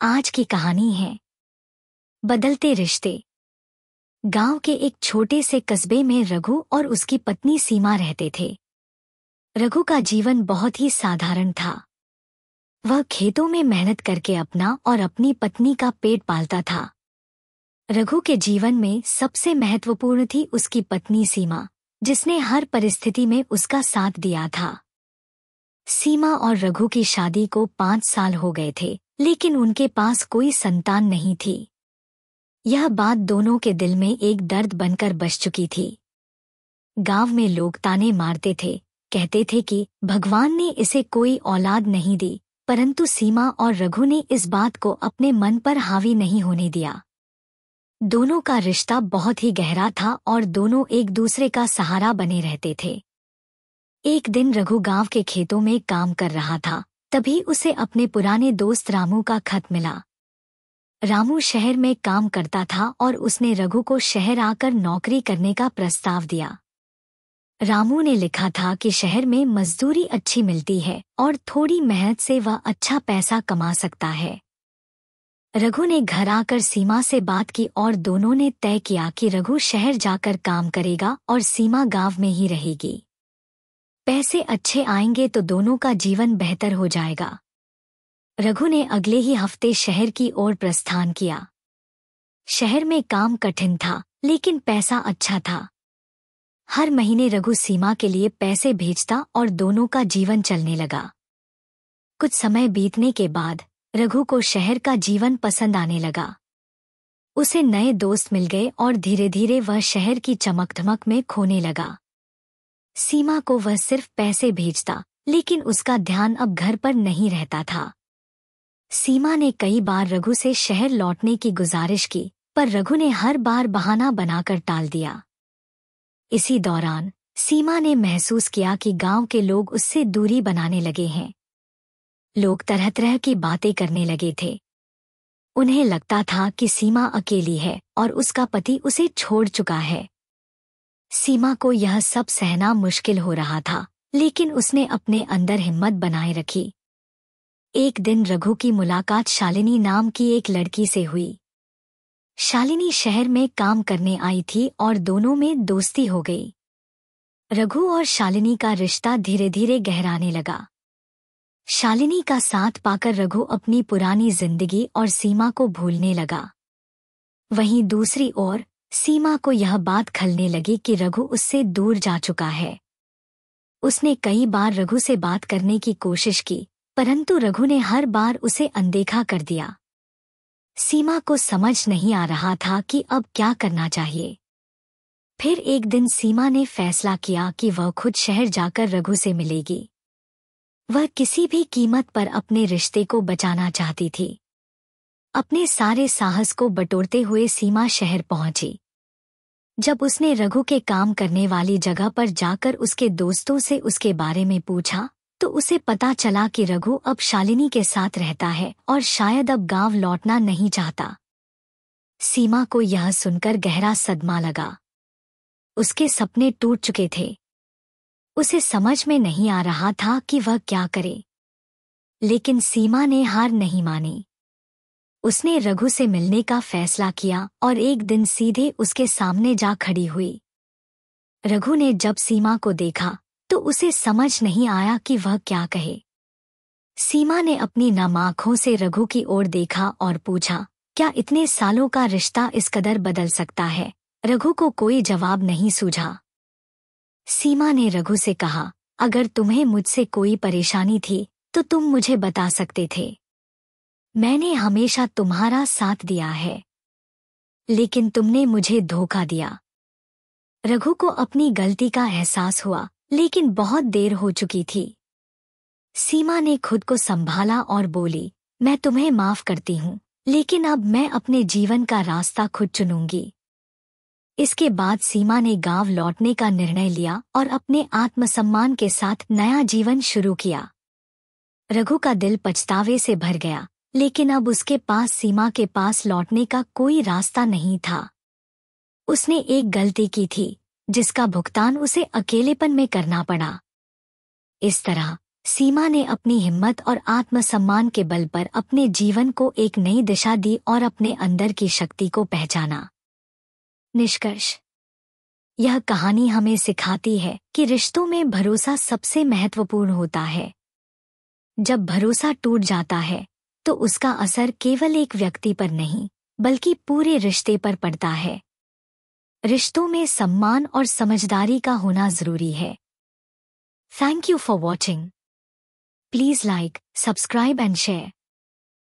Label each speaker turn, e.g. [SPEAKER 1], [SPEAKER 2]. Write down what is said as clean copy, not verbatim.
[SPEAKER 1] आज की कहानी है बदलते रिश्ते। गांव के एक छोटे से कस्बे में रघु और उसकी पत्नी सीमा रहते थे। रघु का जीवन बहुत ही साधारण था। वह खेतों में मेहनत करके अपना और अपनी पत्नी का पेट पालता था। रघु के जीवन में सबसे महत्वपूर्ण थी उसकी पत्नी सीमा, जिसने हर परिस्थिति में उसका साथ दिया था। सीमा और रघु की शादी को 5 साल हो गए थे, लेकिन उनके पास कोई संतान नहीं थी। यह बात दोनों के दिल में एक दर्द बनकर बस चुकी थी। गांव में लोग ताने मारते थे, कहते थे कि भगवान ने इसे कोई औलाद नहीं दी, परंतु सीमा और रघु ने इस बात को अपने मन पर हावी नहीं होने दिया। दोनों का रिश्ता बहुत ही गहरा था और दोनों एक दूसरे का सहारा बने रहते थे। एक दिन रघु गांव के खेतों में काम कर रहा था, तभी उसे अपने पुराने दोस्त रामू का खत मिला। रामू शहर में काम करता था और उसने रघु को शहर आकर नौकरी करने का प्रस्ताव दिया। रामू ने लिखा था कि शहर में मजदूरी अच्छी मिलती है और थोड़ी मेहनत से वह अच्छा पैसा कमा सकता है। रघु ने घर आकर सीमा से बात की और दोनों ने तय किया कि रघु शहर जाकर काम करेगा और सीमा गांव में ही रहेगी। पैसे अच्छे आएंगे तो दोनों का जीवन बेहतर हो जाएगा। रघु ने अगले ही हफ्ते शहर की ओर प्रस्थान किया। शहर में काम कठिन था, लेकिन पैसा अच्छा था। हर महीने रघु सीमा के लिए पैसे भेजता और दोनों का जीवन चलने लगा। कुछ समय बीतने के बाद रघु को शहर का जीवन पसंद आने लगा। उसे नए दोस्त मिल गए और धीरे धीरे वह शहर की चमक-धमक में खोने लगा। सीमा को वह सिर्फ पैसे भेजता, लेकिन उसका ध्यान अब घर पर नहीं रहता था। सीमा ने कई बार रघु से शहर लौटने की गुजारिश की, पर रघु ने हर बार बहाना बनाकर टाल दिया। इसी दौरान सीमा ने महसूस किया कि गांव के लोग उससे दूरी बनाने लगे हैं। लोग तरह तरह की बातें करने लगे थे। उन्हें लगता था कि सीमा अकेली है और उसका पति उसे छोड़ चुका है। सीमा को यह सब सहना मुश्किल हो रहा था, लेकिन उसने अपने अंदर हिम्मत बनाए रखी। एक दिन रघु की मुलाकात शालिनी नाम की एक लड़की से हुई। शालिनी शहर में काम करने आई थी और दोनों में दोस्ती हो गई। रघु और शालिनी का रिश्ता धीरे धीरे गहराने लगा। शालिनी का साथ पाकर रघु अपनी पुरानी जिंदगी और सीमा को भूलने लगा। वहीं दूसरी ओर सीमा को यह बात खलने लगी कि रघु उससे दूर जा चुका है। उसने कई बार रघु से बात करने की कोशिश की, परंतु रघु ने हर बार उसे अनदेखा कर दिया। सीमा को समझ नहीं आ रहा था कि अब क्या करना चाहिए। फिर एक दिन सीमा ने फैसला किया कि वह खुद शहर जाकर रघु से मिलेगी। वह किसी भी कीमत पर अपने रिश्ते को बचाना चाहती थी। अपने सारे साहस को बटोरते हुए सीमा शहर पहुंची। जब उसने रघु के काम करने वाली जगह पर जाकर उसके दोस्तों से उसके बारे में पूछा, तो उसे पता चला कि रघु अब शालिनी के साथ रहता है और शायद अब गांव लौटना नहीं चाहता। सीमा को यह सुनकर गहरा सदमा लगा। उसके सपने टूट चुके थे। उसे समझ में नहीं आ रहा था कि वह क्या करे। लेकिन सीमा ने हार नहीं मानी। उसने रघु से मिलने का फैसला किया और एक दिन सीधे उसके सामने जा खड़ी हुई। रघु ने जब सीमा को देखा तो उसे समझ नहीं आया कि वह क्या कहे। सीमा ने अपनी नम आँखों से रघु की ओर देखा और पूछा, क्या इतने सालों का रिश्ता इस कदर बदल सकता है? रघु को कोई जवाब नहीं सूझा। सीमा ने रघु से कहा, अगर तुम्हें मुझसे कोई परेशानी थी तो तुम मुझे बता सकते थे। मैंने हमेशा तुम्हारा साथ दिया है, लेकिन तुमने मुझे धोखा दिया। रघु को अपनी गलती का एहसास हुआ, लेकिन बहुत देर हो चुकी थी। सीमा ने खुद को संभाला और बोली, मैं तुम्हें माफ करती हूँ, लेकिन अब मैं अपने जीवन का रास्ता खुद चुनूंगी। इसके बाद सीमा ने गांव लौटने का निर्णय लिया और अपने आत्मसम्मान के साथ नया जीवन शुरू किया। रघु का दिल पछतावे से भर गया, लेकिन अब उसके पास सीमा के पास लौटने का कोई रास्ता नहीं था। उसने एक गलती की थी, जिसका भुगतान उसे अकेलेपन में करना पड़ा। इस तरह सीमा ने अपनी हिम्मत और आत्मसम्मान के बल पर अपने जीवन को एक नई दिशा दी और अपने अंदर की शक्ति को पहचाना। निष्कर्ष: यह कहानी हमें सिखाती है कि रिश्तों में भरोसा सबसे महत्वपूर्ण होता है। जब भरोसा टूट जाता है तो उसका असर केवल एक व्यक्ति पर नहीं बल्कि पूरे रिश्ते पर पड़ता है। रिश्तों में सम्मान और समझदारी का होना जरूरी है। Thank you for watching. Please like, subscribe and share.